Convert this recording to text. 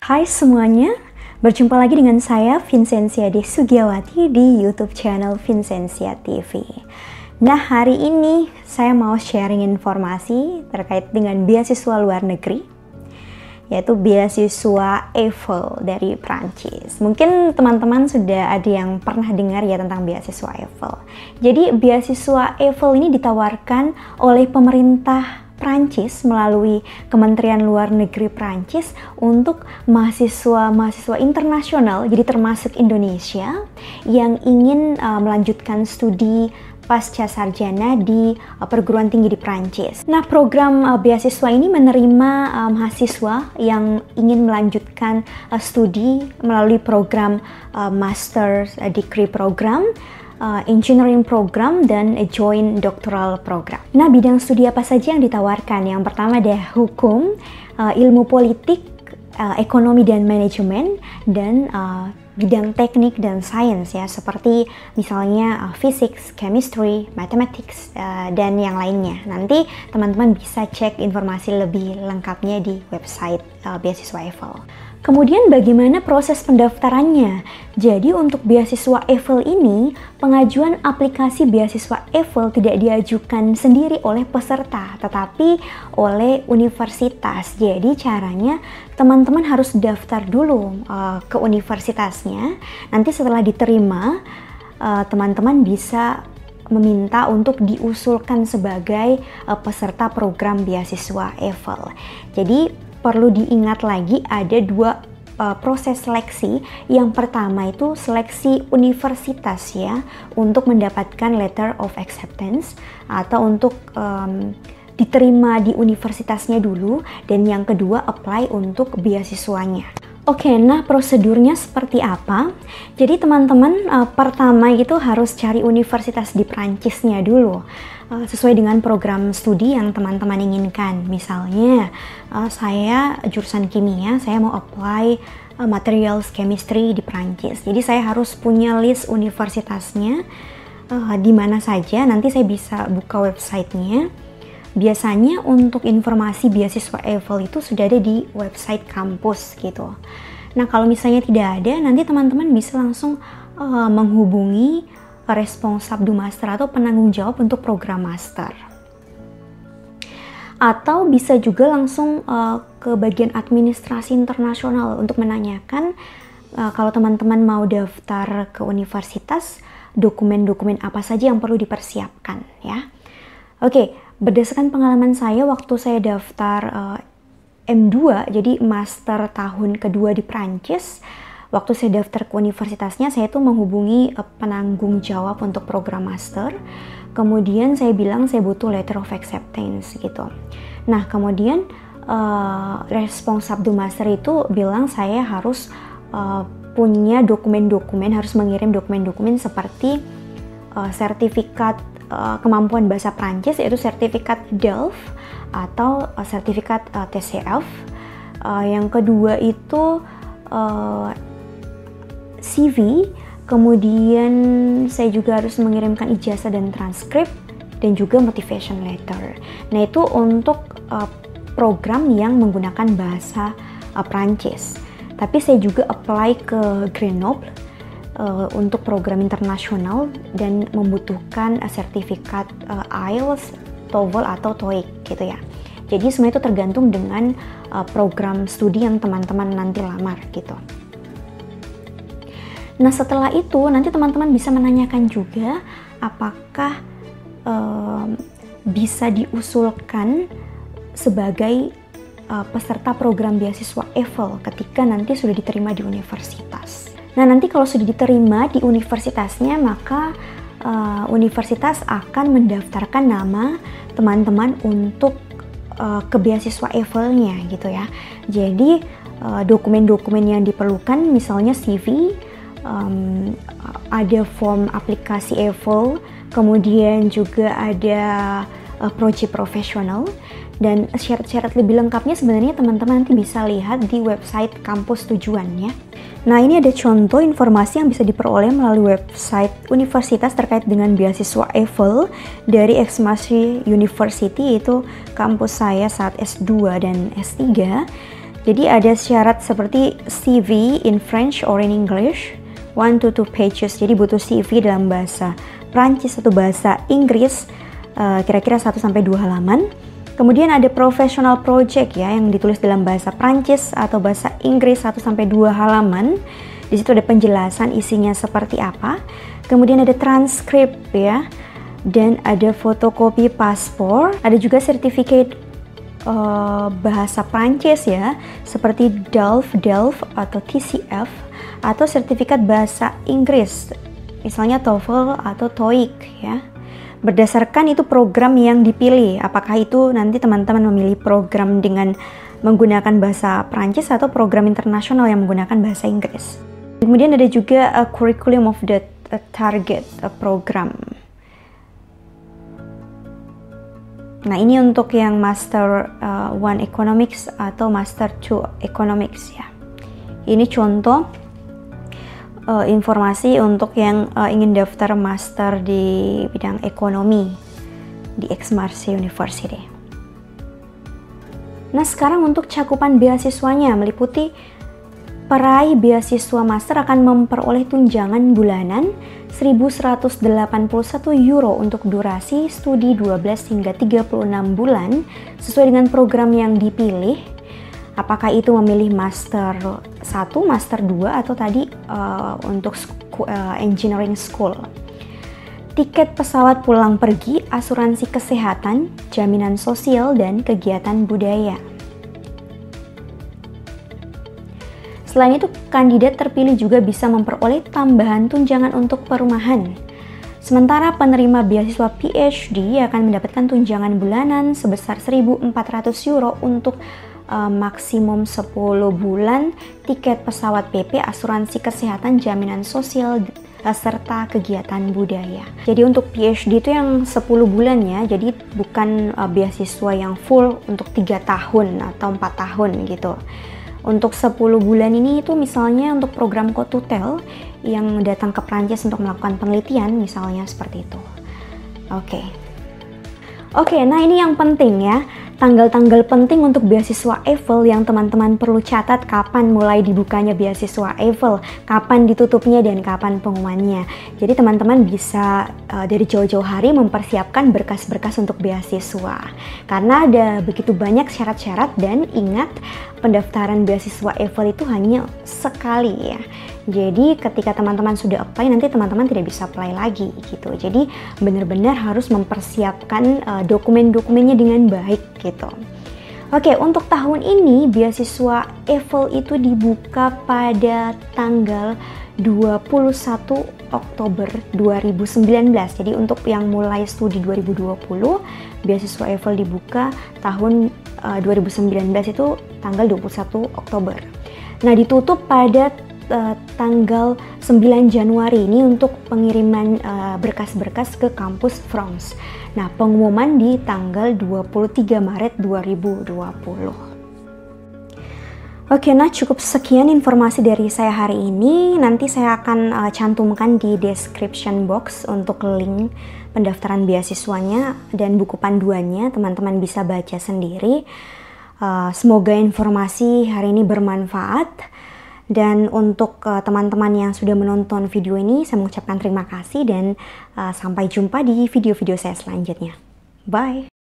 Hai semuanya, berjumpa lagi dengan saya Vincentia De Sugiawati di YouTube channel Vincentia TV. Nah, hari ini saya mau sharing informasi terkait dengan beasiswa luar negeri, yaitu beasiswa EIFL dari Prancis. Mungkin teman-teman sudah ada yang pernah dengar ya tentang beasiswa EIFL. Jadi beasiswa EIFL ini ditawarkan oleh pemerintah Prancis melalui Kementerian Luar Negeri Prancis untuk mahasiswa internasional, jadi termasuk Indonesia yang ingin melanjutkan studi pasca sarjana di perguruan tinggi di Prancis. Nah, program beasiswa ini menerima mahasiswa yang ingin melanjutkan studi melalui program Master Degree Program, Engineering Program, dan Joint Doctoral Program. Nah, bidang studi apa saja yang ditawarkan? Yang pertama ada hukum, ilmu politik, ekonomi dan manajemen, dan bidang teknik dan sains ya, seperti misalnya physics, chemistry, mathematics, dan yang lainnya. Nanti teman-teman bisa cek informasi lebih lengkapnya di website beasiswa EIFL. Kemudian bagaimana proses pendaftarannya? Jadi untuk beasiswa EIFL ini, pengajuan aplikasi beasiswa EIFL tidak diajukan sendiri oleh peserta, tetapi oleh universitas. Jadi caranya teman-teman harus daftar dulu ke universitasnya. Nanti setelah diterima, teman-teman bisa meminta untuk diusulkan sebagai peserta program beasiswa EIFL. Jadi perlu diingat lagi ada dua proses seleksi. Yang pertama itu seleksi universitas ya, untuk mendapatkan letter of acceptance atau untuk diterima di universitasnya dulu, dan yang kedua apply untuk beasiswanya. Oke, nah prosedurnya seperti apa? Jadi teman-teman pertama itu harus cari universitas di Prancisnya dulu, sesuai dengan program studi yang teman-teman inginkan. Misalnya saya jurusan kimia, saya mau apply materials chemistry di Prancis. Jadi saya harus punya list universitasnya di mana saja. Nanti saya bisa buka websitenya. Biasanya untuk informasi beasiswa EIFL itu sudah ada di website kampus gitu. Nah, kalau misalnya tidak ada, nanti teman-teman bisa langsung menghubungi responsab du master atau penanggung jawab untuk program master. Atau bisa juga langsung ke bagian administrasi internasional untuk menanyakan kalau teman-teman mau daftar ke universitas, dokumen-dokumen apa saja yang perlu dipersiapkan ya. Oke, berdasarkan pengalaman saya waktu saya daftar M2, jadi master tahun kedua di Prancis, waktu saya daftar ke universitasnya, saya tuh menghubungi penanggung jawab untuk program master. Kemudian saya bilang saya butuh letter of acceptance gitu. Nah, kemudian responsab du master itu bilang saya harus punya dokumen-dokumen, harus mengirim dokumen-dokumen seperti sertifikat kemampuan bahasa Prancis, yaitu sertifikat DELF atau sertifikat TCF. Yang kedua itu CV, kemudian saya juga harus mengirimkan ijazah dan transkrip, dan juga motivation letter. Nah, itu untuk program yang menggunakan bahasa Prancis. Tapi saya juga apply ke Grenoble untuk program internasional dan membutuhkan sertifikat IELTS, TOEFL atau TOEIC gitu ya. Jadi semua itu tergantung dengan program studi yang teman-teman nanti lamar gitu. Nah, setelah itu nanti teman-teman bisa menanyakan juga apakah bisa diusulkan sebagai peserta program beasiswa EIFL ketika nanti sudah diterima di universitas. Nah, nanti kalau sudah diterima di universitasnya, maka universitas akan mendaftarkan nama teman-teman untuk ke beasiswa EIFL-nya gitu ya. Jadi dokumen-dokumen yang diperlukan misalnya CV, ada form aplikasi EIFL, kemudian juga ada project profesional, dan syarat-syarat lebih lengkapnya sebenarnya teman-teman nanti bisa lihat di website kampus tujuannya. Nah, ini ada contoh informasi yang bisa diperoleh melalui website universitas terkait dengan beasiswa EIFL dari Aix-Marseille University, yaitu kampus saya saat S2 dan S3. Jadi ada syarat seperti CV in French or in English, 1 to 2 pages. Jadi butuh CV dalam bahasa Prancis atau bahasa Inggris, kira-kira 1 sampai 2 halaman. Kemudian ada professional project ya, yang ditulis dalam bahasa Prancis atau bahasa Inggris 1 sampai 2 halaman. Di situ ada penjelasan isinya seperti apa. Kemudian ada transkrip ya, dan ada fotokopi paspor. Ada juga sertifikat bahasa Prancis ya, seperti DELF atau TCF, atau sertifikat bahasa Inggris, misalnya TOEFL atau TOEIC ya. Berdasarkan itu program yang dipilih, apakah itu nanti teman-teman memilih program dengan menggunakan bahasa Prancis atau program internasional yang menggunakan bahasa Inggris. Kemudian ada juga curriculum of the target program. Nah, ini untuk yang Master 1 Economics atau Master 2 Economics ya. Ini contoh informasi untuk yang ingin daftar master di bidang ekonomi di Aix-Marseille University. Nah, sekarang untuk cakupan beasiswanya meliputi peraih beasiswa master akan memperoleh tunjangan bulanan 1.181 euro untuk durasi studi 12 hingga 36 bulan sesuai dengan program yang dipilih. Apakah itu memilih master 1, master 2 atau tadi untuk engineering school. Tiket pesawat pulang pergi, asuransi kesehatan, jaminan sosial, dan kegiatan budaya. Selain itu, kandidat terpilih juga bisa memperoleh tambahan tunjangan untuk perumahan. Sementara penerima beasiswa PhD akan mendapatkan tunjangan bulanan sebesar 1.400 euro untuk maksimum 10 bulan, tiket pesawat PP, asuransi kesehatan, jaminan sosial, serta kegiatan budaya. Jadi untuk PhD itu yang 10 bulan ya, jadi bukan beasiswa yang full untuk 3 tahun atau 4 tahun gitu. Untuk 10 bulan ini itu misalnya untuk program Cotutel yang datang ke Prancis untuk melakukan penelitian, misalnya seperti itu. Oke, nah ini yang penting ya, tanggal-tanggal penting untuk beasiswa EIFL yang teman-teman perlu catat, kapan mulai dibukanya beasiswa EIFL, kapan ditutupnya, dan kapan pengumumannya. Jadi teman-teman bisa dari jauh-jauh hari mempersiapkan berkas-berkas untuk beasiswa. Karena ada begitu banyak syarat-syarat, dan ingat pendaftaran beasiswa EIFL itu hanya sekali ya. Jadi ketika teman-teman sudah apply, nanti teman-teman tidak bisa apply lagi gitu. Jadi benar-benar harus mempersiapkan dokumen-dokumennya dengan baik gitu. Oke, untuk tahun ini beasiswa EIFL itu dibuka pada tanggal 21 Oktober 2019. Jadi untuk yang mulai studi 2020, beasiswa EIFL dibuka tahun 2019 itu tanggal 21 Oktober. Nah, ditutup pada tanggal 9 Januari ini untuk pengiriman berkas-berkas ke kampus France. Nah, pengumuman di tanggal 23 Maret 2020. Oke, nah cukup sekian informasi dari saya hari ini. Nanti saya akan cantumkan di description box untuk link pendaftaran beasiswanya dan buku panduannya. Teman-teman bisa baca sendiri. Semoga informasi hari ini bermanfaat. Dan untuk teman-teman yang sudah menonton video ini, saya mengucapkan terima kasih dan sampai jumpa di video-video saya selanjutnya. Bye!